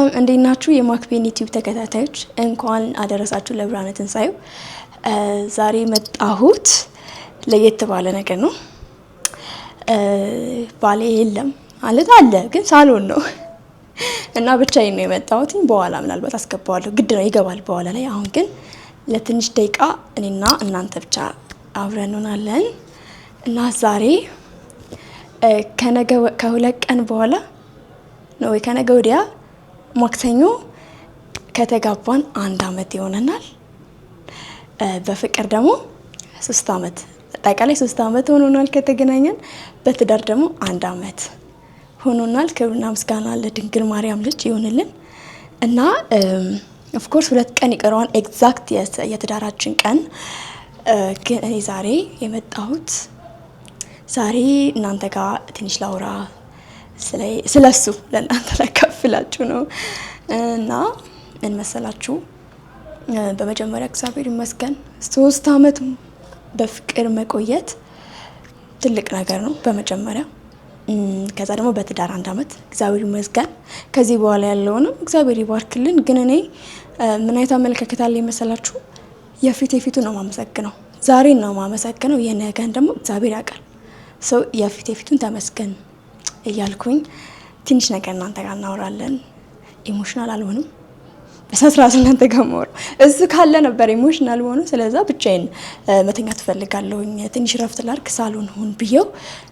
ሰላም እንዴት ናችሁ? የማክቤን ዩቲዩብ ተከታታዮች እንኳን አደረሳችሁ ለብርሃነ ትንሣኤው። ዛሬ መጣሁት ለየት ባለ ነገር ነው። ባሌ የለም ማለት አለ ግን ሳሎን ነው እና ብቻዬን ነው የመጣሁት። በኋላ ምናልባት አስገባዋለሁ፣ ግድ ነው ይገባል በኋላ ላይ። አሁን ግን ለትንሽ ደቂቃ እኔና እናንተ ብቻ አብረን እንሆናለን እና ዛሬ ከሁለት ቀን በኋላ ነው ወይ ከነገ ወዲያ ማክሰኞ ከተጋባን 1 አመት ይሆነናል። በፍቅር ደግሞ 3 አመት አጠቃላይ 3 አመት ሆኖናል ከተገናኘን። በትዳር ደግሞ 1 አመት ሆኖናል። ክብርና ምስጋና ለድንግል ማርያም ልጅ ይሆንልን እና ኦፍ ኮርስ 2 ቀን ይቀረዋል ኤግዛክት የትዳራችን ቀን። ግን እኔ ዛሬ የመጣሁት ዛሬ እናንተ ጋር ትንሽ ላውራ ስለሱ ለእናንተ ላካፍላችሁ ነው እና ምን መሰላችሁ፣ በመጀመሪያ እግዚአብሔር ይመስገን 3 አመት በፍቅር መቆየት ትልቅ ነገር ነው በመጀመሪያ። ከዛ ደግሞ በትዳር 1 አመት እግዚአብሔር ይመስገን። ከዚህ በኋላ ያለውንም እግዚአብሔር ይባርክልን። ግን እኔ ምን አይነት አመለካከት አለኝ መሰላችሁ፣ የፊቱ ነው ማመሰግነው፣ ዛሬ ነው ማመሰግነው፣ የነገን ደግሞ እግዚአብሔር ያውቃል። ሰው የፊቱን ተመስገን እያልኩኝ ትንሽ ነገር እናንተ ጋር እናወራለን። ኢሞሽናል አልሆንም፣ በስነስርዓት እናንተ ጋር ማወራ እሱ ካለ ነበር ኢሞሽናል ሆኖ። ስለዛ ብቻዬን መተኛት እፈልጋለሁኝ፣ ትንሽ ረፍት ላድርግ ሳሎን ሁን ብዬው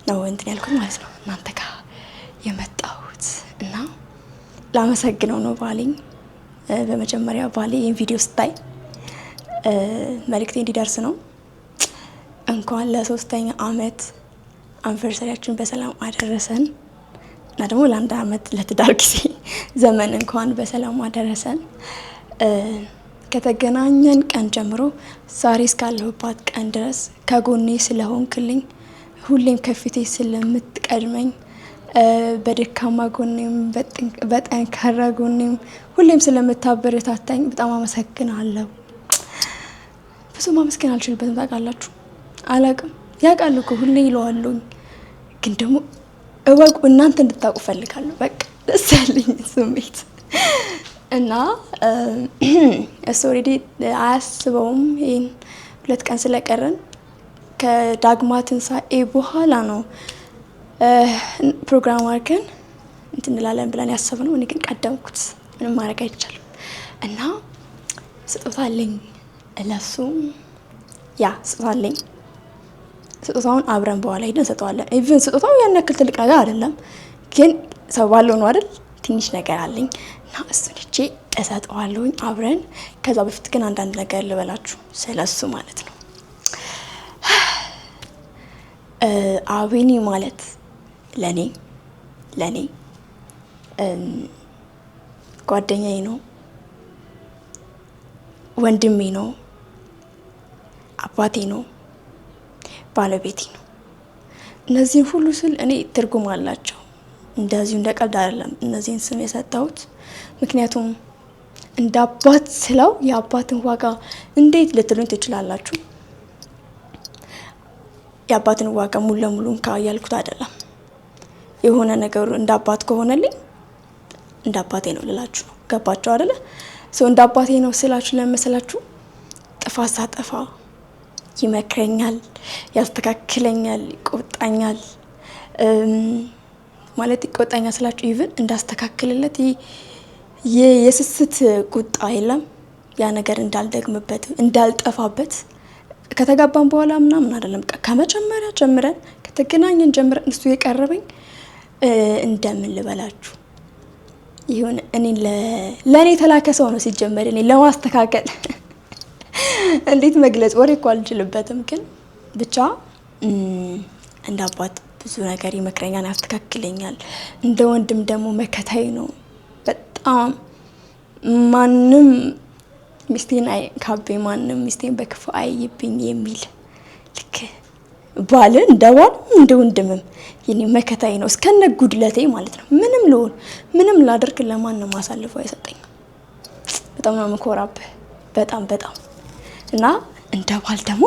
ነው እንትን ያልኩት ማለት ነው እናንተ ጋር የመጣሁት እና ላመሰግነው ነው ባሌኝ። በመጀመሪያ ባሌ ይህን ቪዲዮ ስታይ መልእክቴ እንዲደርስ ነው። እንኳን ለ3ኛ አመት አንቨርሰሪያችን በሰላም አደረሰን እና ደግሞ ለ1 አመት ለትዳር ጊዜ ዘመን እንኳን በሰላም አደረሰን። ከተገናኘን ቀን ጀምሮ ዛሬ እስካለሁባት ቀን ድረስ ከጎኔ ስለሆንክልኝ፣ ሁሌም ከፊቴ ስለምትቀድመኝ፣ በደካማ ጎኔም በጠንካራ ጎኔም ሁሌም ስለምታበረታታኝ በጣም አመሰግናለሁ። ብዙ ማመስገን አልችልበትም ታውቃላችሁ፣ አላቅም ያውቃሉ እኮ ሁሌ ይለዋለሁኝ። ግን ደግሞ እወቁ፣ እናንተ እንድታውቁ ፈልጋለሁ። በቃ ደስ ያለኝ ስሜት እና እሱ ኦልሬዲ አያስበውም። ይሄን 2 ቀን ስለቀረን ከዳግማ ትንሣኤ በኋላ ነው ፕሮግራም አድርገን እንትን እንላለን ብለን ያሰብነው። እኔ ግን ቀደምኩት፣ ምንም ማድረግ አይቻልም እና ስጦታ አለኝ ለሱ። ያ ስጦታ አለኝ። ስጦታውን አብረን በኋላ ሄደን እንሰጠዋለን። ኢቭን ስጦታው ያን ያክል ትልቅ ነገር አይደለም፣ ግን ሰው ባለው ነው አይደል? ትንሽ ነገር አለኝ እና እሱን እጄ እሰጠዋለሁኝ አብረን። ከዛ በፊት ግን አንዳንድ ነገር ልበላችሁ ስለሱ ማለት ነው። አቤኒ ማለት ለኔ ጓደኛዬ ነው፣ ወንድሜ ነው፣ አባቴ ነው፣ ባለቤቴ ነው። እነዚህን ሁሉ ስል እኔ ትርጉም አላቸው። እንደዚሁ እንደ ቀልድ አይደለም እነዚህን ስም የሰጠሁት። ምክንያቱም እንደ አባት ስለው የአባትን ዋጋ እንዴት ልትሉኝ ትችላላችሁ። የአባትን ዋጋ ሙሉ ለሙሉ ያልኩት አይደለም። የሆነ ነገሩ እንደ አባት ከሆነልኝ እንደ አባቴ ነው ልላችሁ ነው። ገባችሁ አይደለ? ሰው እንደ አባቴ ነው ስላችሁ ለመሰላችሁ ጥፋት ሳጠፋ ይመክረኛል፣ ያስተካክለኛል፣ ይቆጣኛል። ማለት ይቆጣኛል ስላችሁ ኢቭን እንዳስተካክልለት የስስት ቁጣ የለም። ያ ነገር እንዳልደግምበት እንዳልጠፋበት ከተጋባን በኋላ ምናምን አይደለም። ከመጀመሪያ ጀምረን ከተገናኘን ጀምረን እሱ የቀረበኝ እንደምን ልበላችሁ ይሁን እኔ ለኔ ተላከ ሰው ነው ሲጀመር እኔ ለማስተካከል እንዴት መግለጽ ወሬ እኮ አልችልበትም። ግን ብቻ እንደ አባት ብዙ ነገር ይመክረኛል፣ ያስተካክለኛል። እንደ ወንድም ደግሞ መከታዬ ነው። በጣም ማንም ሚስቴን አይካቤ፣ ማንም ሚስቴን በክፉ አይይብኝ የሚል ልክ ባልን እንደ ባል እንደ ወንድምም የኔ መከታዬ ነው እስከነ ጉድለቴ ማለት ነው። ምንም ልሆን ምንም ላደርግ ለማንም አሳልፎ አይሰጠኝም። በጣም ነው የምኮራብህ በጣም እና እንደ ባል ደግሞ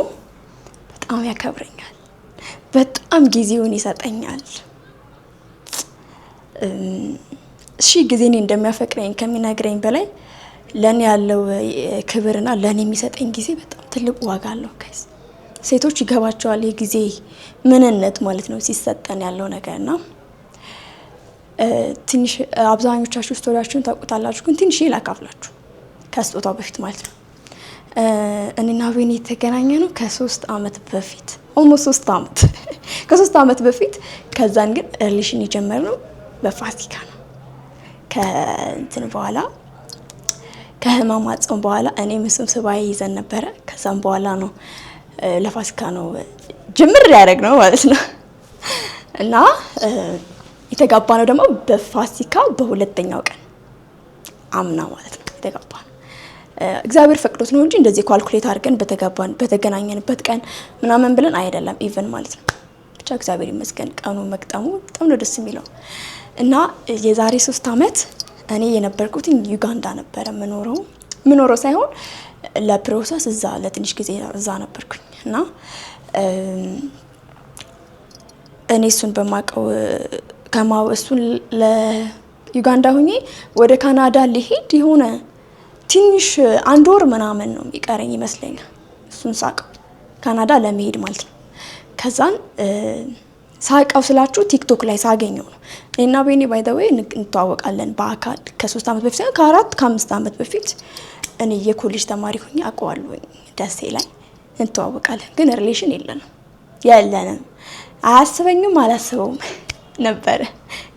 በጣም ያከብረኛል፣ በጣም ጊዜውን ይሰጠኛል። እሺ ጊዜ እኔ እንደሚያፈቅረኝ ከሚነግረኝ በላይ ለኔ ያለው ክብርና ለኔ የሚሰጠኝ ጊዜ በጣም ትልቅ ዋጋ አለው። ጋይስ ሴቶች ይገባቸዋል የጊዜ ምንነት ማለት ነው ሲሰጠን ያለው ነገርና ትንሽ አብዛኞቻችሁ ስቶሪያችሁን ታውቁታላችሁ፣ ግን ትንሽ ላካፍላችሁ ከስጦታው በፊት ማለት ነው። እኔና ቤኒ የተገናኘ ነው ከ3 አመት በፊት ኦልሞስት 3 አመት ከ3 አመት በፊት። ከዛን ግን ሪሌሽን የጀመርነው በፋሲካ ነው። ከእንትን በኋላ ከህማማት ጾም በኋላ እኔ ምስም ስባይ ይዘን ነበረ። ከዛም በኋላ ነው ለፋሲካ ነው ጅምር ያደረግነው ማለት ነው። እና የተጋባ ነው ደግሞ በፋሲካ በሁለተኛው ቀን አምና ማለት ነው የተጋባ ነው። እግዚአብሔር ፈቅዶት ነው እንጂ እንደዚህ ኳልኩሌት አድርገን በተገናኘንበት ቀን ምናምን ብለን አይደለም ኢቭን ማለት ነው። ብቻ እግዚአብሔር ይመስገን ቀኑ መቅጠሙ በጣም ነው ደስ የሚለው። እና የዛሬ 3 አመት እኔ የነበርኩት ዩጋንዳ ነበረ ምኖረው ሳይሆን ለፕሮሰስ እዛ ለትንሽ ጊዜ እዛ ነበርኩኝ። እና እኔ እሱን በማቀው እሱን ለዩጋንዳ ሆኜ ወደ ካናዳ ሊሄድ የሆነ ትንሽ 1 ወር ምናምን ነው የሚቀረኝ ይመስለኛል እሱን ሳቀው ካናዳ ለመሄድ ማለት ነው። ከዛን ሳቀው ስላችሁ ቲክቶክ ላይ ሳገኘው ነው። እና ቤኒ ባይ ዘ ዌይ እንተዋወቃለን በአካል ከ3 አመት በፊት ከ4-5 አመት በፊት እኔ የኮሌጅ ተማሪ ሆኜ አውቀዋለሁኝ ደሴ ላይ እንተዋወቃለን፣ ግን ሪሌሽን የለንም። አያስበኝም አላስበውም ነበረ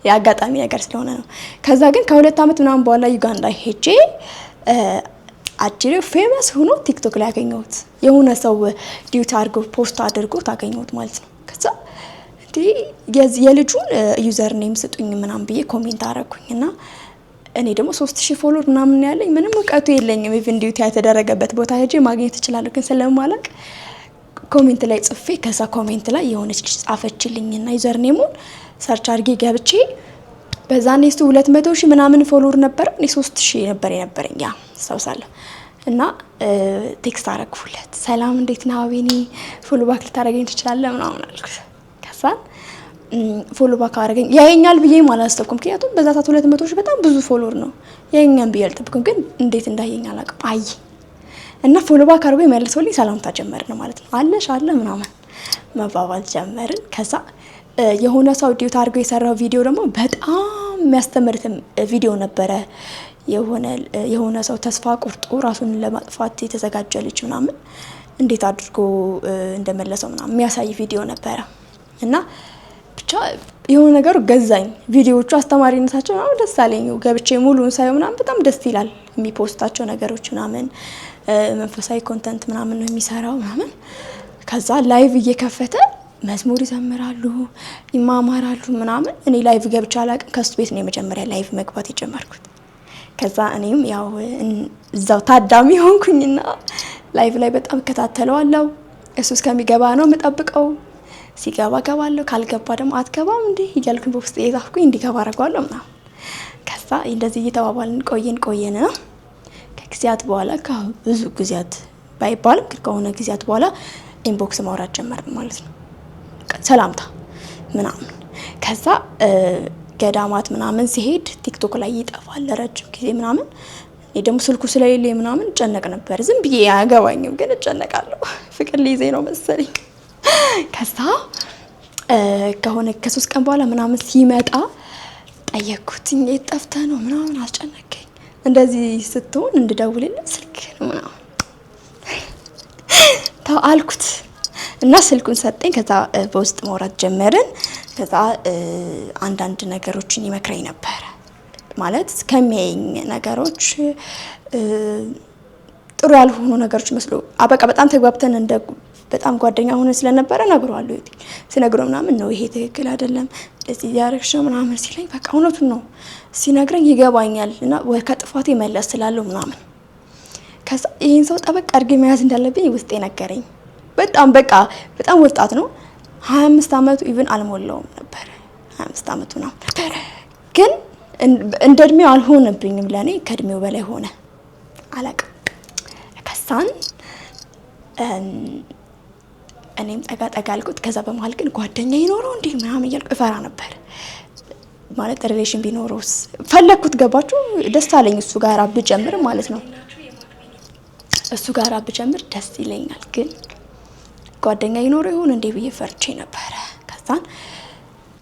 የአጋጣሚ ነገር ስለሆነ ነው። ከዛ ግን ከ2 አመት ምናምን በኋላ ዩጋንዳ ሄጄ አጅሬው ፌመስ ሆኖ ቲክቶክ ላይ ያገኘሁት የሆነ ሰው ዲዩት አድርጎ ፖስት አድርጎ ታገኘሁት ማለት ነው። ከዛ የልጁን ዩዘር ኔም ስጡኝ ምናምን ብዬ ኮሜንት አረኩኝና እኔ ደግሞ 3000 ፎሎወር ምናምን ያለኝ ምንም እውቀቱ የለኝም። ኢቭን ዲዩት የተደረገበት ቦታ ሄጄ ማግኘት እችላለሁ፣ ግን ስለማላቅ ኮሜንት ላይ ጽፌ ከዛ ኮሜንት ላይ የሆነች ልጅ ጻፈችልኝና ዩዘር ኔሙን ሰርች አድርጌ ገብቼ በዛኔ እሱ 200,000 ምናምን ፎሎወር ነበር፣ እኔ 3000 ነበር የነበረኝ ያ አስታውሳለሁ። እና ቴክስት አረግኩለት፣ ሰላም እንዴት ነህ ቤኒ ፎሎ ባክ ልታረገኝ ትችላለህ ምናምን አልኩት። ከዛ ፎሎ ባክ አረገኝ። ያየኛል ብዬ አላሰብኩም፣ ምክንያቱም በዛ ሰዓት 200,000 በጣም ብዙ ፎሎወር ነው። ያየኛል ብዬ አልጠብኩም፣ ግን እንዴት እንዳየኝ አላውቅም። አይ እና ፎሎ ባክ አርጎ መልሶልኝ ሰላምታ ጀመርን ማለት ነው። አለሽ አለ ምናምን መባባል ጀመርን። ከዛ የሆነ ሰው ዲዩት አድርጎ የሰራው ቪዲዮ ደግሞ በጣም የሚያስተምር ቪዲዮ ነበረ። የሆነ ሰው ተስፋ ቆርጦ ራሱን ለማጥፋት የተዘጋጀ ልጅ ምናምን እንዴት አድርጎ እንደመለሰው ምናምን የሚያሳይ ቪዲዮ ነበረ። እና ብቻ የሆነ ነገሩ ገዛኝ። ቪዲዮዎቹ አስተማሪነታቸው ምናምን ደስ አለኝ። ገብቼ ሙሉን ሳየው ምናምን በጣም ደስ ይላል። የሚፖስታቸው ነገሮች ምናምን መንፈሳዊ ኮንተንት ምናምን ነው የሚሰራው ምናምን። ከዛ ላይቭ እየከፈተ መዝሙር ይዘምራሉ፣ ይማማራሉ ምናምን። እኔ ላይቭ ገብቼ አላውቅም። ከሱ ቤት ነው የመጀመሪያ ላይቭ መግባት የጀመርኩት። ከዛ እኔም ያው እዛው ታዳሚ ሆንኩኝና ላይቭ ላይ በጣም እከታተለዋለሁ። እሱ እስከሚገባ ነው የምጠብቀው። ሲገባ ገባለሁ፣ ካልገባ ደግሞ አትገባም እንዴ እያልኩኝ በውስጥ እየጻፍኩኝ እንዲገባ አደርገዋለሁ ምናምን። ከዛ እንደዚህ እየተባባልን ቆየን። ከጊዜያት በኋላ ከብዙ ጊዜያት ባይባልም ከሆነ ጊዜያት በኋላ ኢንቦክስ ማውራት ጀመርን ማለት ነው፣ ሰላምታ ምናምን። ከዛ ገዳማት ምናምን ሲሄድ ቲክቶክ ላይ ይጠፋል ረጅም ጊዜ ምናምን። እኔ ደግሞ ስልኩ ስለሌለ ምናምን እጨነቅ ነበር። ዝም ብዬ አያገባኝም፣ ግን እጨነቃለሁ። ፍቅር ሊይዘኝ ነው መሰለኝ። ከዛ ከሆነ ከ3 ቀን በኋላ ምናምን ሲመጣ ጠየቅኩት፣ የት ጠፍተህ ነው ምናምን አስጨነቀኝ። እንደዚህ ስትሆን እንድደውልልህ ስልክ ምናምን አልኩት እና ስልኩን ሰጠኝ። ከዛ በውስጥ ማውራት ጀመርን። ከዛ አንዳንድ ነገሮችን ይመክረኝ ነበር ማለት ከሚያየኝ ነገሮች ጥሩ ያልሆኑ ነገሮች መስሎ በቃ በጣም ተግባብተን እንደ በጣም ጓደኛ ሆነ ስለነበረ ነግሯለሁ። ሲነግረው ምናምን ነው ይሄ ትክክል አይደለም እዚህ ያረክሽ ምናምን ሲለኝ በቃ እውነቱን ነው ሲነግረኝ ይገባኛል እና ከጥፋቴ መለስ ስላለው ምናምን። ከዛ ይሄን ሰው ጠበቅ አድርጌ መያዝ እንዳለብኝ ውስጤ ነገረኝ። በጣም ወጣት ነው፣ 25 አመቱ ኢቭን አልሞላውም ነበር። 25 አመቱ ነው ነበር፣ ግን እንደ እድሜው አልሆነብኝም። ለኔ ከእድሜው በላይ ሆነ አላውቅም። ከዛን እኔም ጠጋ አልኩት። ከዛ በመሀል ግን ጓደኛ ይኖረው እንዴ ምናምን እያልኩ እፈራ ነበር። ማለት ሪሌሽን ቢኖረውስ ፈለኩት። ገባችሁ? ደስ አለኝ እሱ ጋር ብጀምር ማለት ነው። እሱ ጋር ብጀምር ደስ ይለኛል። ግን ጓደኛ ይኖረው ይሆን እንዴ ብዬ ፈርቼ ነበረ። ከዛን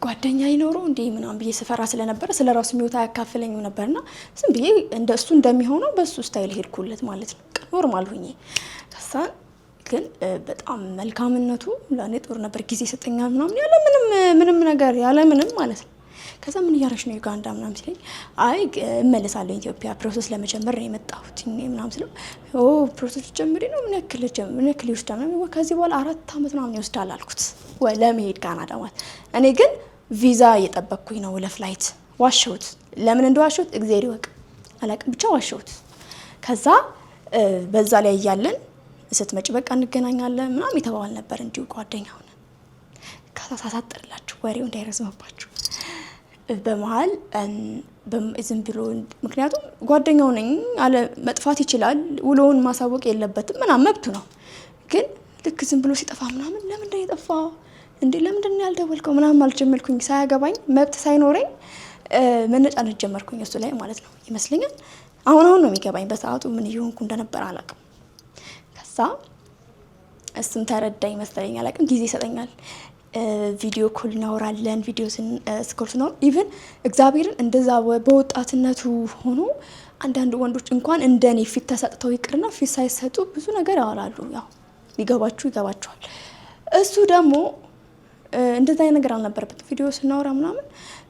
ጓደኛ ይኖረው እንዴ ምናምን ብዬ ስፈራ ስለነበረ ስለራሱ የሚወታ ያካፍለኝም ነበርና ዝም ብዬ እንደሱ እንደሚሆነው በሱ ስታይል ሄድኩለት ማለት ነው። ኖርማል ሆኜ ከዛን ግን በጣም መልካምነቱ ለኔ ጥሩ ነበር። ጊዜ ሰጠኛል ምናምን ያለ ምንም ነገር ያለ ምንም ማለት ነው። ከዛ ምን እያረሽ ነው ዩጋንዳ ምናምን ሲለኝ አይ እመለሳለሁ ኢትዮጵያ ፕሮሰስ ለመጀመር ነው የመጣሁት ምናምን ስለው ፕሮሰስ ጀምሪ ነው ምን ያክል ይወስዳል? ከዚህ በኋላ 4 አመት ምናምን ይወስዳል አልኩት ለመሄድ ካናዳ ማለት። እኔ ግን ቪዛ እየጠበቅኩኝ ነው ለፍላይት። ዋሸሁት። ለምን እንደዋሸሁት እግዚአብሔር ይወቅ አላውቅም፣ ብቻ ዋሸሁት። ከዛ በዛ ላይ እያለን ስትመጪ በቃ እንገናኛለን ምናምን የተባባል ነበር እንዲሁ ጓደኛ ሆነ። ከዛ ሳሳጥርላችሁ ወሬው እንዳይረዝምባችሁ በመሀል ዝም ብሎ ምክንያቱም ጓደኛው ነኝ አለ መጥፋት ይችላል፣ ውሎውን ማሳወቅ የለበትም ምናምን መብቱ ነው። ግን ልክ ዝም ብሎ ሲጠፋ ምናምን ለምንድን የጠፋ እንዴ ለምንድን ያልደወልከው ምናምን አልጀመርኩኝ። ሳያገባኝ መብት ሳይኖረኝ መነጫነጭ ጀመርኩኝ እሱ ላይ ማለት ነው ይመስለኛል። አሁን ነው የሚገባኝ፣ በሰዓቱ ምን እየሆንኩ እንደነበር አላውቅም። ከዛ እሱም ተረዳኝ መሰለኝ አላውቅም። ጊዜ ይሰጠኛል፣ ቪዲዮ ኮል እናወራለን። ቪዲዮ ስኮል ስናወራ ኢቭን እግዚአብሔርን እንደዛ በወጣትነቱ ሆኖ አንዳንድ ወንዶች እንኳን እንደኔ ፊት ተሰጥተው ይቅርና ፊት ሳይሰጡ ብዙ ነገር ያወራሉ። ያው ይገባችኋል። እሱ ደግሞ እንደዛ ነገር አልነበረበት። ቪዲዮ ስናወራ ምናምን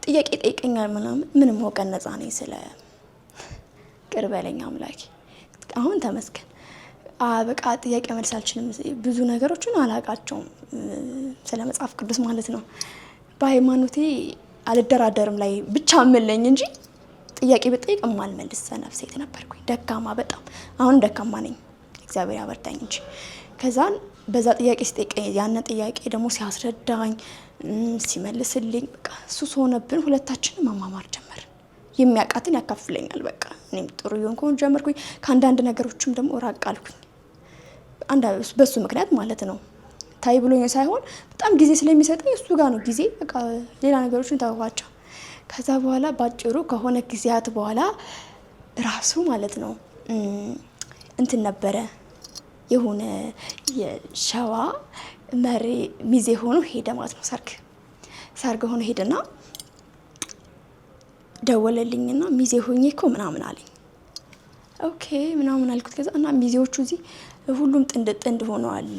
ጥያቄ ጠይቀኛል ምናምን። ምንም ወቀን ነፃ ነኝ ስለ ቅርበለኛ አምላኬ አሁን ተመስገን። በቃ ጥያቄ መልስ አልችልም። ብዙ ነገሮችን አላቃቸውም ስለ መጽሐፍ ቅዱስ ማለት ነው። በሃይማኖቴ አልደራደርም ላይ ብቻ አመለኝ እንጂ ጥያቄ ብጠይቅ ማልመልስ ሰነፍ ሴት ነበርኩኝ። ደካማ፣ በጣም አሁን ደካማ ነኝ፣ እግዚአብሔር ያበርታኝ እንጂ። ከዛን በዛ ጥያቄ ሲጠይቀኝ ያን ጥያቄ ደግሞ ሲያስረዳኝ ሲመልስልኝ በቃ ሱስ ሆነብን። ሁለታችንም መማማር ጀመርን። የሚያውቃትን ያካፍለኛል። በቃ እኔም ጥሩ ይሆንኩ ጀመርኩኝ። ከአንዳንድ ነገሮችም ደግሞ ራቅ አልኩኝ። በሱ ምክንያት ማለት ነው። ታይ ብሎኝ ሳይሆን በጣም ጊዜ ስለሚሰጠኝ እሱ ጋር ነው ጊዜ። በቃ ሌላ ነገሮችን ተዋቸው። ከዛ በኋላ ባጭሩ ከሆነ ጊዜያት በኋላ ራሱ ማለት ነው እንትን ነበረ የሆነ የሸዋ መሪ ሚዜ ሆኖ ሄደ ማለት ነው። ሰርግ ሆኖ ሄደና ደወለልኝና ሚዜ ሆኜ እኮ ምናምን አለኝ። ኦኬ ምናምን አልኩት። ከዛ እና ሚዜዎቹ እዚህ ሁሉም ጥንድ ሆነዋል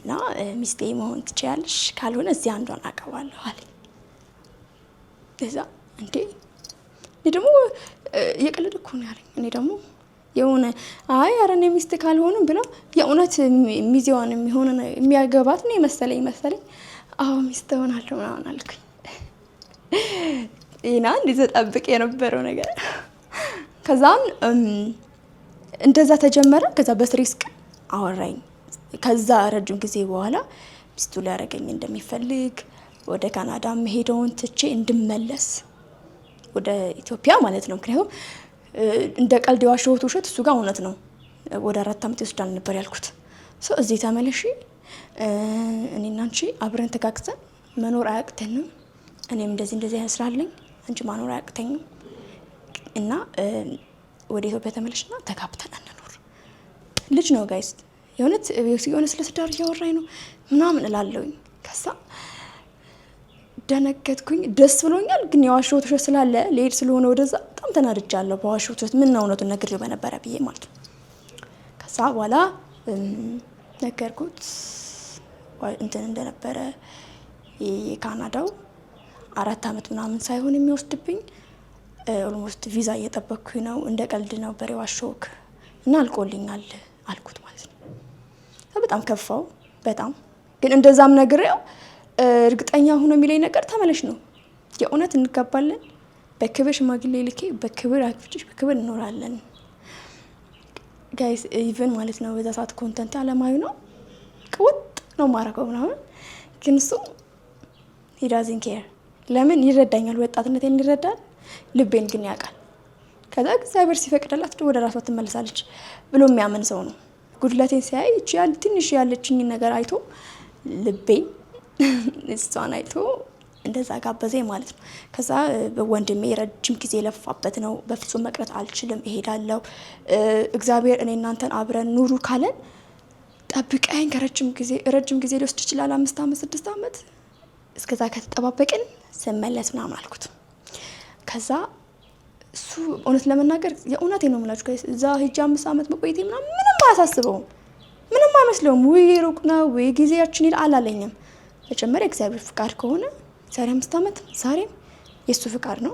እና ሚስቴ መሆን ትችያለሽ፣ ካልሆነ እዚህ አንዷን አቀባለሁ አለኝ። ከዛ እንዴ እኔ ደግሞ እየቀለደ እኮ ነው ያለኝ። እኔ ደግሞ የሆነ አይ ኧረ እኔ ሚስት ካልሆንም ብለው የእውነት ሚዜዋን የሚያገባት ነው መሰለኝ። አዎ ሚስት ሆናለሁ ምናምን አልኩኝ። ኢና እንዲዘጣብቅ የነበረው ነገር ከዛን እንደዛ ተጀመረ። ከዛ በስሪስክ አወራኝ። ከዛ ረጅም ጊዜ በኋላ ሚስቱ ሊያደርገኝ እንደሚፈልግ ወደ ካናዳ መሄደውን ትቼ እንድመለስ ወደ ኢትዮጵያ ማለት ነው። ምክንያቱም እንደ ቀልድ የዋሸሁት ውሸት እሱ ጋር እውነት ነው። ወደ 4 አመት ይወስዳል ነበር ያልኩት። እዚህ ተመለሺ፣ እኔና አንቺ አብረን ተጋግዘን መኖር አያቅተንም። እኔም እንደዚህ ያስራለኝ፣ አንቺ ማኖር አያቅተኝም እና ወደ ኢትዮጵያ ተመለሽና ተጋብተን እንኖር። ልጅ ነው ጋይስ፣ የሆነ ስለ ትዳር እያወራኝ ነው ምናምን እላለሁኝ። ከዛ ደነገጥኩኝ። ደስ ብሎኛል፣ ግን የዋሸሁት ውሸት ስላለ ልሄድ ስለሆነ ወደዛ በጣም ተናድጃለሁ። በዋሸሁት ውሸት ምን ነው እውነቱን ነግሬው በነበረ ብዬ ማለት ነው። ከዛ በኋላ ነገርኩት እንትን እንደነበረ የካናዳው 4 አመት ምናምን ሳይሆን የሚወስድብኝ ኦልሞስት ቪዛ እየጠበቅኩኝ ነው። እንደ ቀልድ ነበር የዋሸሁክ እና አልቆልኛል አልኩት ማለት ነው። በጣም ከፋው በጣም ግን እንደዛም ነግሬው እርግጠኛ ሆኖ የሚለኝ ነገር ተመለሽ ነው። የእውነት እንጋባለን፣ በክብር ሽማግሌ ልኬ በክብር አክብጭሽ በክብር እንኖራለን። ጋይስ ኢቨን ማለት ነው በዛ ሰዓት ኮንተንት አለማዊ ነው ቅውጥ ነው ማረከው ምናምን፣ ግን እሱ he doesn't care። ለምን ይረዳኛል፣ ወጣትነቴን ይረዳል፣ ልቤን ግን ያውቃል። ከዛ እግዚአብሔር ሲፈቅድላት ወደ ራሷ ትመለሳለች ብሎ የሚያምን ሰው ነው። ጉድለቴን ሲያይ ትንሽ ያለችኝ ነገር አይቶ ልቤን እሷን አይቶ እንደዛ ጋበዘኝ ማለት ነው። ከዛ ወንድሜ ረጅም ጊዜ ለፋበት ነው፣ በፍጹም መቅረት አልችልም፣ እሄዳለሁ፣ እግዚአብሔር እኔ እናንተን አብረን ኑሩ ካለን ጠብቀኝ፣ ረጅም ጊዜ ሊወስድ ይችላል፣ 5 ዓመት 6 ዓመት፣ እስከዛ ከተጠባበቅን ስመለስ ምናምን አልኩት። ከዛ እሱ እውነት ለመናገር የእውነቴ ነው የምላችሁ እዛ ሂጅ 5 ዓመት መቆየቴ ምንም አያሳስበውም፣ ምንም አይመስለውም። ወይ ሩቅ ነው ወይ ጊዜያችን ይል አላለኝም። መጀመሪያ እግዚአብሔር ፍቃድ ከሆነ ዛሬ 5 ዓመት ዛሬም የሱ ፍቃድ ነው።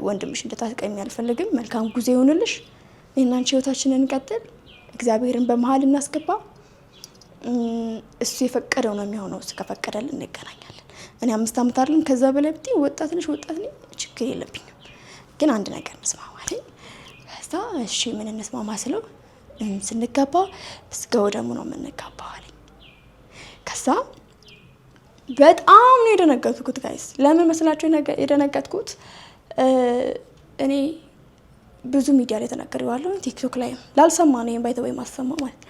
ወንድምሽ እንደታቀኝ አልፈልግም። መልካም ጉዞ ይሆንልሽ። እኔና አንቺ ህይወታችንን እንቀጥል። እግዚአብሔርን በመሀል እናስገባ። እሱ የፈቀደው ነው የሚሆነው። እሱ ከፈቀደልን እንገናኛለን። እኔ 5 ዓመት አይደለም ከዛ በላይ ብትይ ወጣት ነሽ ችግር የለብኝም። ግን አንድ ነገር እንስማማ አይደል? ከዛ እሺ ምን እንስማማ ስለው ስንጋባ ስጋው ደሙ ነው የምንጋባው አለኝ። ከዛ በጣም ነው የደነገጥኩት ጋይስ። ለምን መስላችሁ የደነገጥኩት? እኔ ብዙ ሚዲያ ላይ ተናግሬዋለሁ፣ ቲክቶክ ላይ ላልሰማ ነው ባይተወይ ማሰማ ማለት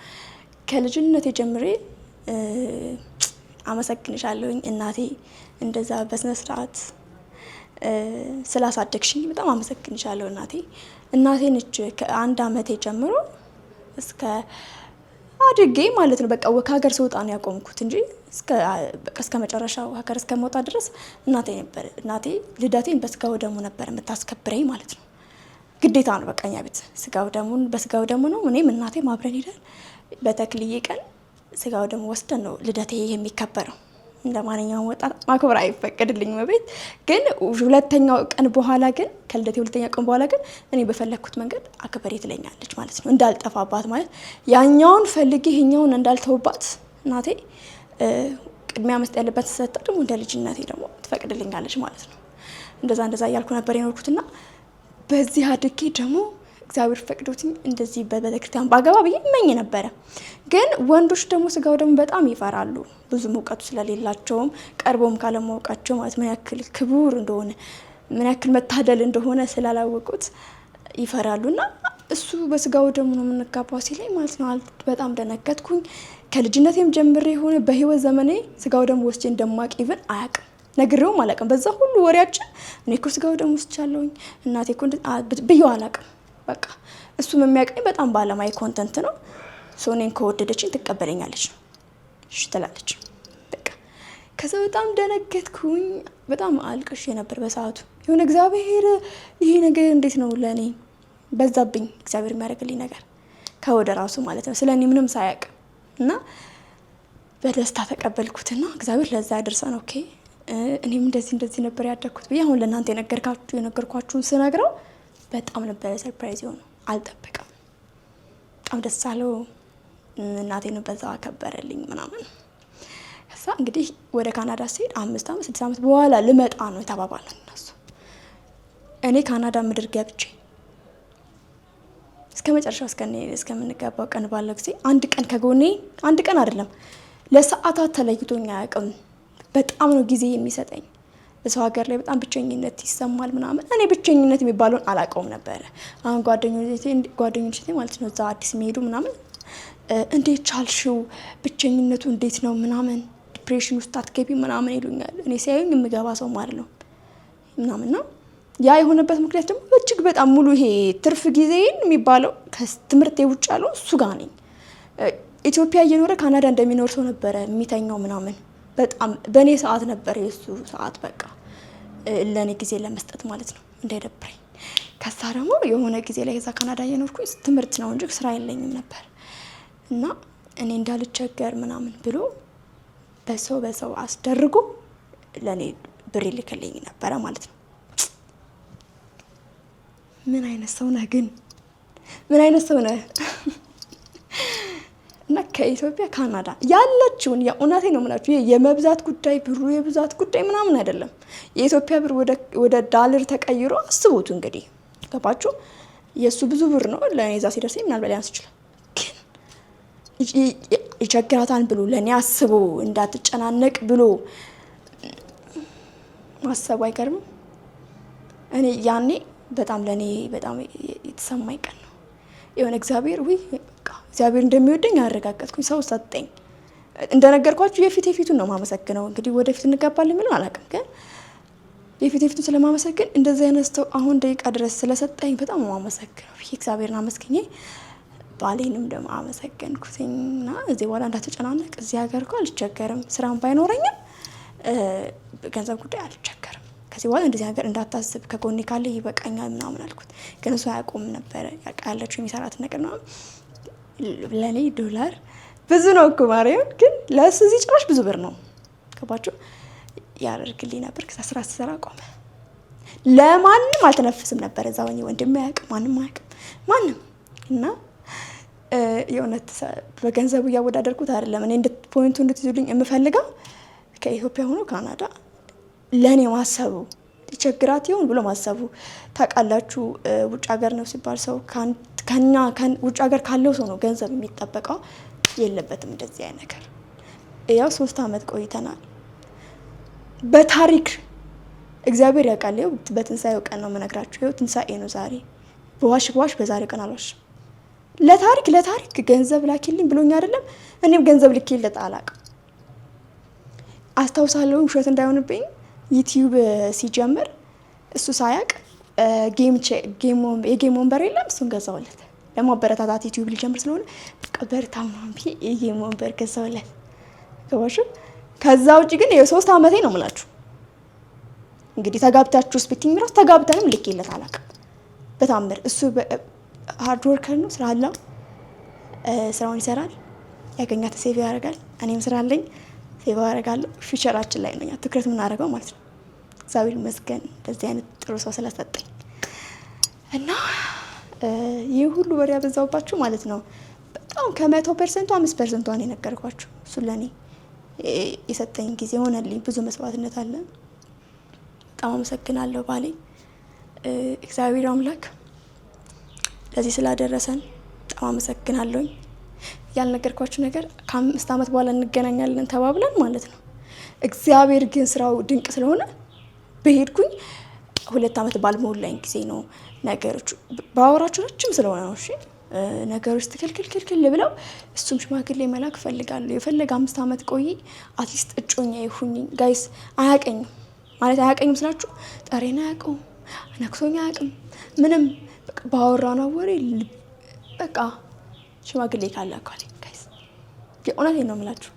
ከልጅነቴ ጀምሬ አመሰግንሻለሁኝ እናቴ እንደዛ በስነ ስርዓት ስላሳደግሽኝ በጣም አመሰግንሻለሁ እናቴ ነች ከ1 ዓመቴ ጀምሮ አድጌ ማለት ነው። በቃ ከሀገር ስወጣ ነው ያቆምኩት እንጂ እስከ መጨረሻው ሀገር እስከመውጣ ድረስ እናቴ ልደቴን በስጋው ደሙ ነበር የምታስከብረኝ ማለት ነው። ግዴታ ነው በቃ እኛ ቤት በስጋው ደሙ ነው። እኔም እናቴም አብረን ሄደን በተክልዬ ቀን ስጋው ደሙ ወስደን ነው ልደቴ የሚከበረው። እንደማንኛውም ወጣት ማክበር አይፈቀድልኝም ቤት። ግን ሁለተኛው ቀን በኋላ ግን ከልደቴ ሁለተኛ ቀን በኋላ ግን እኔ በፈለኩት መንገድ አክብሬ ትለኛለች ማለት ነው። እንዳልጠፋባት ማለት ያኛውን ፈልጌ ይሄኛውን እንዳልተውባት እናቴ ቅድሚያ መስጠት ያለበት ሰጣ ደግሞ እንደ ልጅነቴ ደግሞ ትፈቅድልኛለች ማለት ነው። እንደዛ እያልኩ ነበር የኖርኩትና በዚህ አድጌ ደግሞ እግዚአብሔር ፈቅዶት እንደዚህ በቤተክርስቲያን ባገባ ብዬ እመኝ ነበረ። ግን ወንዶች ደግሞ ስጋው ደግሞ በጣም ይፈራሉ፣ ብዙ እውቀቱ ስለሌላቸውም ቀርቦም ካለማወቃቸው ማለት ምን ያክል ክቡር እንደሆነ ምን ያክል መታደል እንደሆነ ስላላወቁት ይፈራሉና እሱ በስጋው ደግሞ ነው የምንጋባው ሲለኝ ማለት ነው በጣም ደነገጥኩኝ። ከልጅነቴም ጀምሬ የሆነ በህይወት ዘመኔ ስጋው ደግሞ ወስጄ እንደማቅ ኢቭን አያውቅም፣ ነግሬውም አላውቅም። በዛ ሁሉ ወሬያችን እኔ እኮ ስጋው ደግሞ ወስጃለሁኝ እናቴ እኮ ብዬው አላውቅም። በቃ እሱም የሚያውቀኝ በጣም ባለማይ ኮንተንት ነው። እኔን ከወደደችኝ ትቀበለኛለች ነው እሺ ትላለች በቃ። ከዛ በጣም ደነገጥኩኝ፣ በጣም አልቅሼ ነበር በሰዓቱ። የሆነ እግዚአብሔር ይሄ ነገር እንዴት ነው ለኔ በዛብኝ፣ እግዚአብሔር የሚያደርግልኝ ነገር ከወደ ራሱ ማለት ነው ስለኔ ምንም ሳያውቅ እና በደስታ ተቀበልኩትና እግዚአብሔር ለዛ ያደርሰን። ኦኬ እኔም እንደዚህ ነበር ያደግኩት ብዬ አሁን ለእናንተ የነገርኳችሁን ስነግረው በጣም ነበር ሰርፕራይዝ የሆነው። አልጠበቀም፣ በጣም ደስ አለው። እናቴን በዛው አከበረልኝ ምናምን። ከዛ እንግዲህ ወደ ካናዳ ስሄድ 5 ዓመት 6 ዓመት በኋላ ልመጣ ነው የተባባልን እነሱ። እኔ ካናዳ ምድር ገብቼ እስከ መጨረሻው እስከምንገባው ቀን ባለው ጊዜ አንድ ቀን ከጎኔ አንድ ቀን አይደለም ለሰዓታት ተለይቶኝ አያውቅም። በጣም ነው ጊዜ የሚሰጠኝ። በሰው ሀገር ላይ በጣም ብቸኝነት ይሰማል ምናምን። እኔ ብቸኝነት የሚባለውን አላውቀውም ነበረ። አሁን ጓደኞቼ ማለት ነው እዛ አዲስ የሚሄዱ ምናምን እንዴት ቻልሽው ብቸኝነቱ እንዴት ነው ምናምን ዲፕሬሽን ውስጥ አትገቢ ምናምን ይሉኛል። እኔ ሲያዩኝ የምገባ ሰው ማለት ነው ምናምን ነው። ያ የሆነበት ምክንያት ደግሞ እጅግ በጣም ሙሉ ይሄ ትርፍ ጊዜን የሚባለው ከትምህርት ውጭ ያለው እሱ ጋር ነኝ። ኢትዮጵያ እየኖረ ካናዳ እንደሚኖር ሰው ነበረ የሚተኛው ምናምን። በጣም በእኔ ሰዓት ነበር የሱ ሰዓት በቃ ለእኔ ጊዜ ለመስጠት ማለት ነው እንዳይደብረኝ። ከዛ ደግሞ የሆነ ጊዜ ላይ ከዛ ካናዳ እየኖርኩኝ ትምህርት ነው እንጂ ስራ የለኝም ነበር እና እኔ እንዳልቸገር ምናምን ብሎ በሰው አስደርጎ ለእኔ ብር ይልክልኝ ነበረ ማለት ነው። ምን አይነት ሰው ነህ ግን? ምን አይነት ሰው ነህ? እና ከኢትዮጵያ ካናዳ ያለችውን የእውነቴ ነው የምላችሁ የመብዛት ጉዳይ ብሩ የብዛት ጉዳይ ምናምን አይደለም። የኢትዮጵያ ብር ወደ ዳለር ተቀይሮ አስቡት እንግዲህ ገባችሁ? የሱ ብዙ ብር ነው ለኔ እዛ ሲደርሰኝ ምናልባት ሊያንስ ይችላል። ግን ይቸግራታል ብሎ ለኔ አስቦ እንዳትጨናነቅ ብሎ ማሰቡ አይገርምም? እኔ ያኔ በጣም ለኔ በጣም የተሰማኝ ቀን ነው። የሆነ እግዚአብሔር እንደሚወደኝ አረጋገጥኩኝ። ሰው ሰጠኝ። እንደነገርኳችሁ የፊቱን ነው ማመሰግነው። እንግዲህ ወደፊት እንገባለን ምን አላውቅም፣ ግን የፊቱን ስለማመሰግን እንደዚህ አይነት ሰው አሁን ደቂቃ ድረስ ስለሰጠኝ በጣም ማመሰግነው። እግዚአብሔርን አመስግኜ ባሌንም ደግሞ አመሰገንኩትና እዚህ በኋላ እንዳትጨናነቅ፣ እዚህ ሀገር እኮ አልቸገርም፣ ስራም ባይኖረኝም ገንዘብ ጉዳይ አልቸገርም፣ ከዚህ በኋላ እንደዚህ ሀገር እንዳታስብ፣ ከጎኔ ካለ ይበቃኛል ምናምን አልኩት። ግን እሱ አያውቁም ነበረ፣ ያውቃለችው የሚሰራት ነገር ነው። ለኔ ዶላር ብዙ ነው እኮ ማርያም፣ ግን ለእሱ እዚህ ጭራሽ ብዙ ብር ነው። ገባችሁ? ያደርግልኝ ነበር። ከዛ ስራ ስሰራ ቆመ። ለማንም አልተነፍስም ነበር እዛ ወንድም አያውቅም፣ ማንም አያውቅም፣ ማንም እና የእውነት በገንዘቡ እያወዳደርኩት አይደለም። እኔ ፖይንቱ እንድትይዙልኝ የምፈልገው ከኢትዮጵያ ሆኖ ካናዳ ለእኔ ማሰቡ ችግራት ይሁን ብሎ ማሰቡ። ታውቃላችሁ ውጭ ሀገር ነው ሲባል ሰው ከኛ ውጭ ሀገር ካለው ሰው ነው ገንዘብ የሚጠበቀው። የለበትም እንደዚህ አይነት ነገር። ያው 3 አመት ቆይተናል። በታሪክ እግዚአብሔር ያውቃል። ይኸው በትንሳኤው ቀን ነው የምነግራችሁ። ይኸው ትንሳኤ ነው ዛሬ። በዋሽ በዛሬ ቀን አልዋሽም። ለታሪክ ገንዘብ ላኪልኝ ብሎኝ አይደለም፣ እኔም ገንዘብ ልኬለት አላውቅም። አስታውሳለሁ፣ ውሸት እንዳይሆንብኝ ዩቲዩብ ሲጀምር እሱ ሳያውቅ የጌም ወንበር የለም፣ እሱን ገዛውለት ለማበረታታት ዩቲዩብ ሊጀምር ስለሆነ በቃ በርታ ምናምን ብዬ የጌም ወንበር ገዛውለት። ገባሽ? ከዛ ውጭ ግን የ3 አመቴ ነው የምላችሁ። እንግዲህ ተጋብታችሁ ስፒቲንግ ራስ ተጋብተንም ልኬለት አላውቅም በታምር። እሱ ሃርድ ወርከር ነው፣ ስራ አለው፣ ስራውን ይሰራል፣ ያገኛት ሴቭ ያደርጋል። እኔም ስራ አለኝ፣ ሴቭ አደርጋለሁ። ፊውቸራችን ላይ ነው ትኩረት የምናደርገው ማለት ነው። እግዚአብሔር ይመስገን እንደዚህ አይነት ጥሩ ሰው ስለሰጠኝ እና ይህ ሁሉ ወሬ ያበዛውባችሁ ማለት ነው። በጣም ከ100% 5% ነው የነገርኳችሁ። እሱ ለኔ የሰጠኝ ጊዜ ሆነልኝ። ብዙ መስዋዕትነት አለ። በጣም አመሰግናለሁ ባሌ። እግዚአብሔር አምላክ ለዚህ ስላደረሰን በጣም አመሰግናለሁ። ያልነገርኳችሁ ነገር ከ5 አመት በኋላ እንገናኛለን ተባብለን ማለት ነው። እግዚአብሔር ግን ስራው ድንቅ ስለሆነ በሄድኩኝ 2 አመት ባልሞላኝ ጊዜ ነው ነገሮች ባወራችሁ ረጅም ስለሆነ ነው። እሺ ነገሮች ትክልክል ብለው እሱም ሽማግሌ መላክ ፈልጋለሁ። የፈለገ 5 አመት ቆይ አትሊስት እጮኛ ይሁኝ። ጋይስ አያቀኝም ማለት አያቀኝም ስላችሁ ጠሬና አያቀውም፣ ነክሶኛ አያቅም፣ ምንም በቃ ባወራና ወሬ በቃ ሽማግሌ ካላካለ ጋይስ የእውነቴን ነው የምላችሁ።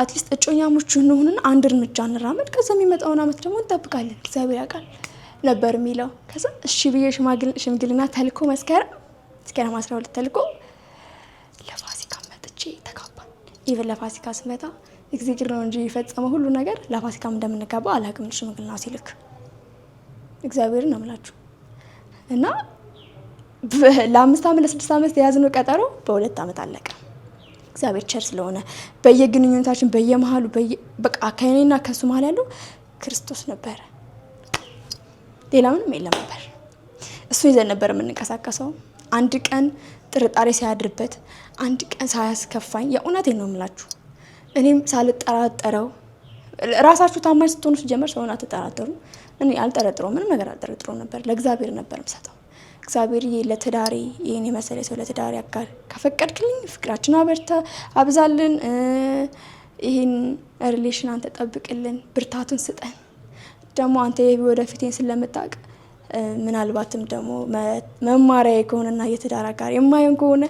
አትሊስት እጮኛሞች እንሆንና አንድ እርምጃ እንራመድ፣ ከዛ የሚመጣውን አመት ደግሞ እንጠብቃለን። እግዚአብሔር ያውቃል ነበር የሚለው። ከዛ እሺ ብዬ ሽምግልና ተልኮ መስከረም 12 ተልኮ ለፋሲካ መጥቼ ተጋባን። ኢቭን ለፋሲካ ስመጣ እግዚአብሔር ነው እንጂ የፈጸመው ሁሉ ነገር ለፋሲካም እንደምንጋባ አላውቅም። ሽምግልና ሲልክ እግዚአብሔርን ነው የምላችሁ። እና ለ5 አመት ለ6 አመት የያዝነው ቀጠሮ በ2 አመት አለቀ። እግዚአብሔር ቸር ስለሆነ በየግንኙነታችን በየመሃሉ በቃ ከእኔና ከሱ መሀል ያለው ክርስቶስ ነበረ። ሌላ ምንም የለም ነበር። እሱ ይዘን ነበር የምንንቀሳቀሰው። አንድ ቀን ጥርጣሬ ሳያድርበት፣ አንድ ቀን ሳያስከፋኝ፣ የእውነቴን ነው የምላችሁ። እኔም ሳልጠራጠረው። ራሳችሁ ታማኝ ስትሆኑ ሲጀመር ሰውን አትጠራጠሩ። እኔ አልጠረጥረውም፣ ምንም ነገር አልጠረጥረውም ነበር። ለእግዚአብሔር ነበር የምሰጠው። እግዚአብሔር ለትዳሬ ይሄን የመሰለ ሰው ለትዳሬ አጋር ከፈቀድክልኝ ፍቅራችን አብዛልን፣ ይሄን ሪሌሽን አንተ ጠብቅልን፣ ብርታቱን ስጠን። ደግሞ አንተ ወደፊቴን ስለምታውቅ ምናልባትም ደግሞ መማሪያ ከሆነና የትዳር አጋር የማይሆን ከሆነ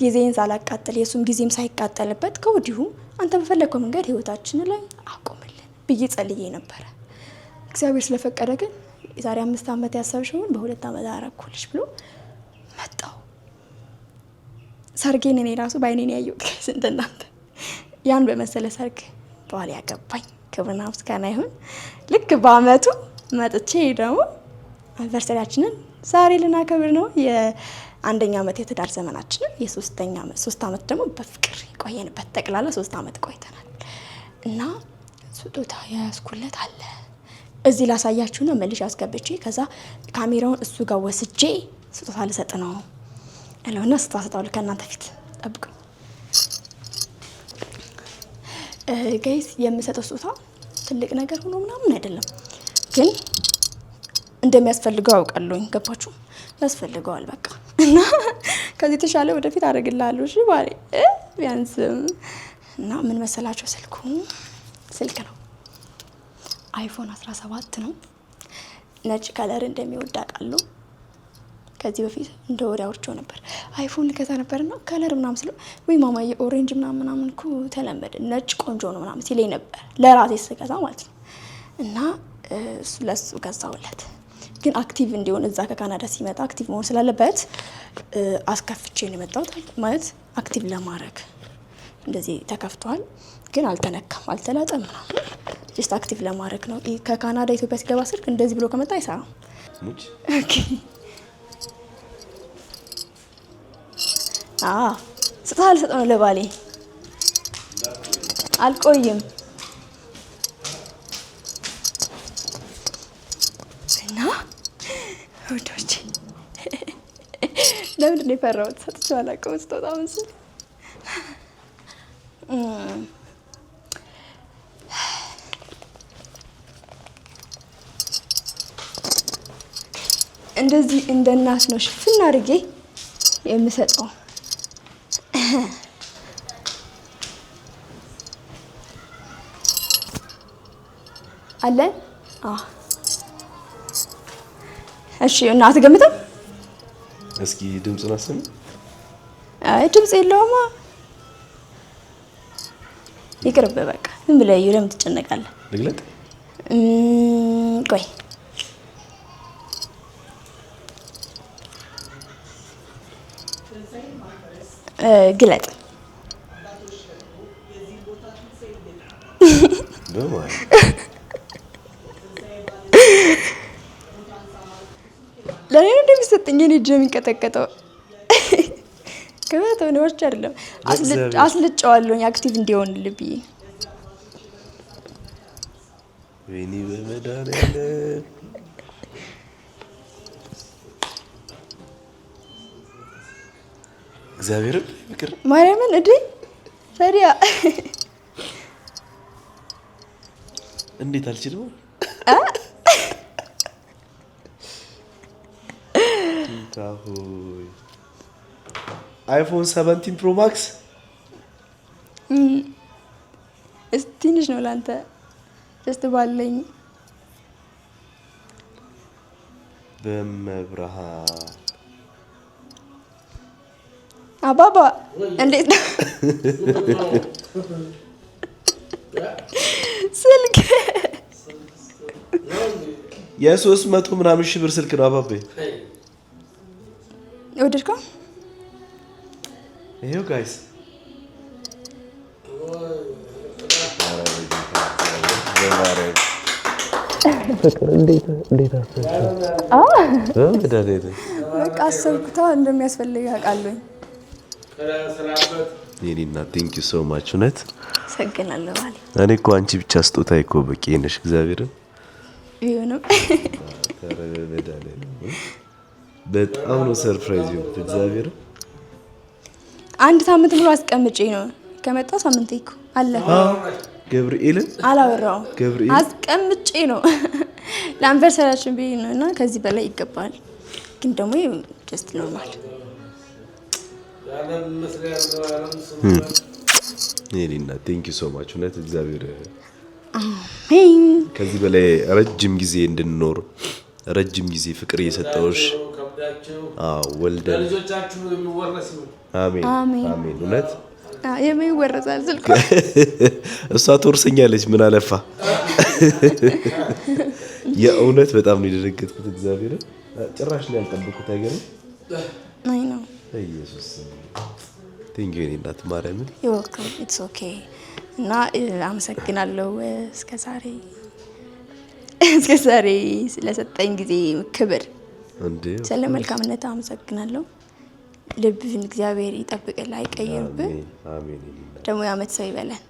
ጊዜን ሳላቃጠል የሱም ጊዜም ሳይቃጠልበት ከወዲሁ አንተ በፈለግከው መንገድ ህይወታችን ላይ አቆምልን ብዬ ጸልዬ ነበረ። እግዚአብሔር ስለፈቀደ ግን የዛሬ 5 አመት ያሰብሽውን በ2 አመት አረኩልሽ ብሎ መጣው። ሰርጌን እኔ ራሱ ባይኔን ያየሁት ስንት እናንተ ያን በመሰለ ሰርግ በኋላ ያገባኝ። ክብርና ምስጋና ይሁን። ልክ በአመቱ መጥቼ ደግሞ አንቨርሰሪያችንን ዛሬ ልናከብር ነው። የ1ኛ አመት የትዳር ዘመናችንን የ3ኛ አመት 3 አመት ደግሞ በፍቅር ቆየንበት። ጠቅላላ 3 አመት ቆይተናል እና ስጦታ ያስኩለት አለ እዚህ ላሳያችሁና መልሽ አስገብቼ ከዛ ካሜራውን እሱ ጋር ወስጄ ስጦታ ልሰጥ ነው አለውና ስጦታ ሰጣው። ከእናንተ ፊት ጠብቁኝ ጋይስ። የምሰጠው ስጦታ ትልቅ ነገር ሆኖ ምናምን አይደለም፣ ግን እንደሚያስፈልገው አውቃለሁኝ። ገባችሁ? ያስፈልገዋል በቃ። እና ከዚህ ተሻለ ወደፊት አደርግልሃለሁ። እሺ ባሪ ቢያንስ እና ምን መሰላችሁ ስልክ ነው አይፎን 17 ነው። ነጭ ከለር እንደሚወድ አውቃለሁ። ከዚህ በፊት እንደ ወሬ አውርቼው ነበር። አይፎን ልገዛ ነበርና ከለር ምናምን ስለው ወይ ማማዬ ኦሬንጅ ምናምን እኮ ተለመደ ነጭ ቆንጆ ነው ምናምን ሲለኝ ነበር ለራሴ ስገዛ ማለት ነው። እና ለሱ ገዛውለት። ግን አክቲቭ እንዲሆን እዛ ከካናዳ ሲመጣ አክቲቭ መሆን ስላለበት አስከፍቼ ነው የመጣሁት። ማለት አክቲቭ ለማድረግ እንደዚህ ተከፍቷል፣ ግን አልተነካም፣ አልተላጠም ምናምን ጀስት አክቲቭ ለማድረግ ነው። ከካናዳ ኢትዮጵያ ሲገባ ስልክ እንደዚህ ብሎ ከመጣ አይሰራም። ኦኬ ስጦታ ልሰጠው ነው ለባሌ። አልቆይም እና ወዶቼ ለምንድን ነው የፈራሁት? ሰጥቼው አላውቅም ስጦታ ምስል እንደዚህ እንደ እናት ነው ሽፍን አድርጌ የምሰጠው። አለ እሺ። እና አትገምተም? እስኪ ድምፁን አሰሚ። አይ ድምጽ የለውማ። ይቅርብ በቃ ምን ብለህ ለምን ትጨነቃለህ? ልግለጥ? ቆይ ግለጥ። ለኔ ነው እንደሚሰጠኝ እኔ እጄ የሚንቀጠቀጠው። ከበተው ነው ወርጭ አይደለም አስልጨዋለሁኝ አክቲቭ እንዲሆን ልብዬ። ወይኔ በመድኃኒዓለም እግዚአብሔርን ፍቅር ማርያምን እዴ ታዲያ እንዴት አልችልም? አይፎን 17 ፕሮ ማክስ ትንሽ ነው ላንተ ጀስት ባለኝ በመብርሃን አባባ እንዴት ነው ስልክ የ300 ምናምን ሺህ ብር ስልክ ነው አባቤ። ወደድከው? ይሄው ጋይስ እንዴት በቃ አሰብኩታ እንደሚያስፈልግ አውቃለሁ። የኔና ቴንክ ዩ ሶ ማች እውነት ሰግናለሁ ማለት እኔ እኮ አንቺ ብቻ ስጦታ እኮ በቂ ነሽ። እግዚአብሔርን ይሁንም በጣም ነው ሰርፕራይዝ ይሁን። እግዚአብሔርን አንድ ሳምንት ሙሉ አስቀምጬ ነው ከመጣ ሳምንት እኮ አለፈ። ገብርኤልን አላወራው አስቀምጬ ነው ለአንቨርሰሪያችን ቢይ ነውና ከዚህ በላይ ይገባል። ግን ደግሞ ጀስት ኖርማል የኔና ቴንክ ዩ ሶ ማች እውነት እግዚአብሔር አሜን። ከዚህ በላይ ረጅም ጊዜ እንድንኖር ረጅም ጊዜ ፍቅር እየሰጠውሽ ወልደን ልጆቻችሁ የሚወረስ ነው። አሜን አሜን። እውነት የሚወረሳል ስልኩ እሷ ትወርሰኛለች። ምን አለፋ የእውነት በጣም ነው የደረገጥኩት። እግዚአብሔር ጭራሽ ነው ያልጠበኩት። አይገርም? አይ ነው ኢየሱስ ቴንክ ዩ እናት ማርያምን ይወክም ኢትስ ኦኬ። እና አመሰግናለሁ እስከ ዛሬ ስለሰጠኝ ጊዜ ክብር እንዴ ስለ መልካምነት አመሰግናለሁ። ልብህን እግዚአብሔር ይጠብቅልህ አይቀየርብህ። አሜን። ደግሞ የዓመት ሰው ይበለን።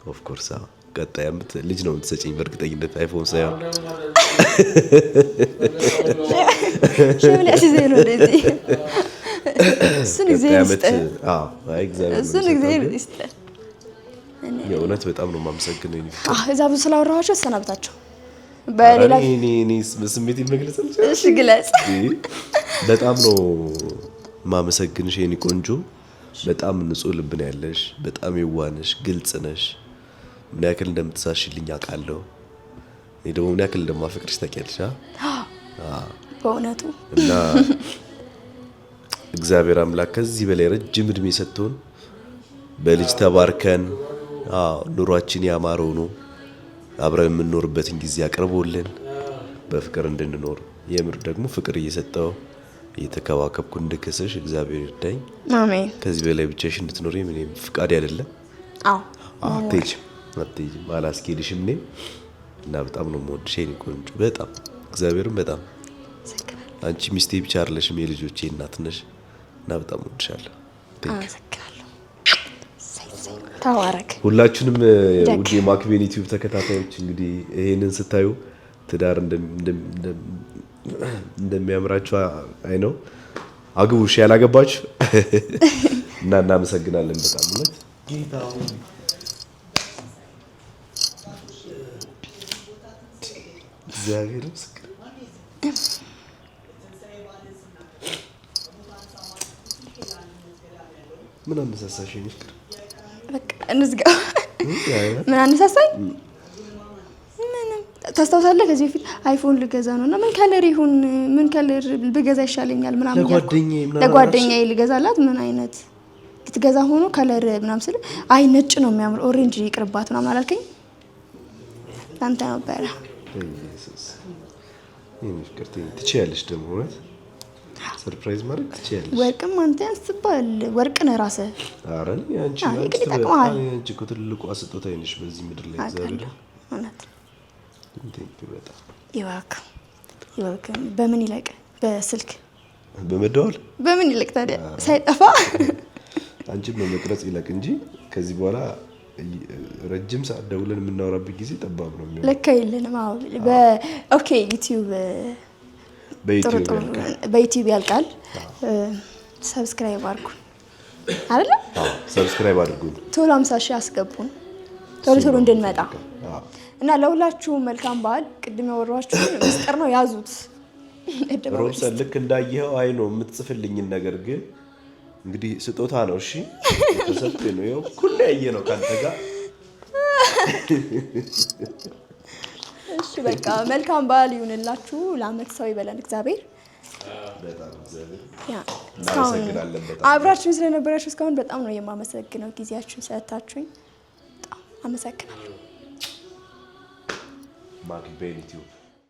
ኦፍ ኮርስ ቀጣይ ዓመት ልጅ ነው የምትሰጪኝ በእርግጠኝነት አይፎን ሳይሆን ሸምላ ሲዘይ ነው እንደዚህ እሱን እግዚአብሔር ይስጥህ። የእውነት በጣም ነው የማመሰግነው። እዛ ብዙ ስላወራኋቸው ተሰናብታቸው በሌላ ስሜት መግለጽ እሺ ግለጽ። በጣም ነው ማመሰግንሽ የኔ ቆንጆ። በጣም ንጹህ ልብ ነው ያለሽ። በጣም የዋነሽ፣ ግልጽ ነሽ። ምን ያክል እንደምትሳሽልኝ አውቃለሁ። እኔ ደግሞ ምን ያክል እንደማፈቅርሽ ታውቂያለሽ። በእውነቱ እና እግዚአብሔር አምላክ ከዚህ በላይ ረጅም እድሜ ሰጥቶን በልጅ ተባርከን ኑሯችን ያማረ ሆኖ አብረን የምንኖርበትን ጊዜ አቅርቦልን በፍቅር እንድንኖር የምር ደግሞ ፍቅር እየሰጠው እየተከባከብኩ እንድከስሽ እግዚአብሔር ይርዳኝ። አሜን። ከዚህ በላይ ብቻሽ እንድትኖሪ ምንም ፍቃድ አይደለም። አትሄጂም፣ አላስኬድሽም እኔም እና በጣም ነው የምወድሽ የኔ ቆንጆ። በጣም እግዚአብሔርን በጣም አንቺ ሚስቴ ብቻ አይደለሽም የልጆቼ እናት ነሽ እና በጣም እወድሻለሁ። ተባረክ። ሁላችሁንም ውድ የማክቤን ዩቲዩብ ተከታታዮች እንግዲህ ይሄንን ስታዩ ትዳር እንደሚያምራችሁ አይ ነው። አግቡ እሺ፣ ያላገባችሁ እና እናመሰግናለን በጣም እውነት ጌታው እግዚአብሔር ምስክር። ምን አነሳሳሽ ፍቅር? በቃ እንዝጋ። ምን አነሳሳኝ? ታስታውሳለህ? ከዚህ በፊት አይፎን ልገዛ ነውና ምን ከለር ይሁን ምን ከለር ብገዛ ይሻለኛል ምናምን ለጓደኛዬ ልገዛላት ምን አይነት ልትገዛ ሆኖ ከለር ምናምን ስለ አይ ነጭ ነው የሚያምር ኦሬንጅ ይቅርባት ምናምን አላልከኝ? አንተ ነበር ኢየሱስ ፍቅር ትችያለሽ ደግሞ እውነት ሰርፕራይዝ ማድረግ ትችያለሽ። ወርቅም አንተ ያስባል ወርቅ ነህ ራስህ። ኧረ አንቺ እኮ ትልቁ ስጦታዬ ነሽ በዚህ ምድር ላይ እግዚአብሔር እውነት በጣም ይወክ በምን ይለቅ? በስልክ በመደወል በምን ይለቅ ታዲያ ሳይጠፋ አንቺም በመቅረጽ ይለቅ እንጂ ከዚህ በኋላ ረጅም ሰዓት ደውለን የምናወራበት ጊዜ ጠባብ ነው የሚሆነው። ልክ አይደለም። ኦኬ በዩቲዩብ ያልቃል። ሰብስክራይብ አድርጉ አይደል? ሰብስክራይብ አድርጉ። ቶሎ 50 ሺህ አስገቡን ቶሎ እንድንመጣ እና ለሁላችሁም መልካም በዓል። ቅድም ያወራችሁ ምስጢር ነው ያዙት። ሮብሰን ልክ እንዳየኸው አይ ነው የምትጽፍልኝን ነገር ግን እንግዲህ ስጦታ ነው። እሺ ተሰጥቶ ነው ይኸው ሁሉ ያየ ነው ካንተ ጋር። እሺ በቃ መልካም በዓል ይሁንላችሁ። ለአመት ሰው ይበለን እግዚአብሔር። በጣም እግዚአብሔር እናመሰግናለን። አብራችሁን ስለነበራችሁ እስካሁን በጣም ነው የማመሰግነው። ጊዜያችሁን ሰጥታችሁኝ በጣም አመሰግናለሁ። ማክቤን ዩቲዩብ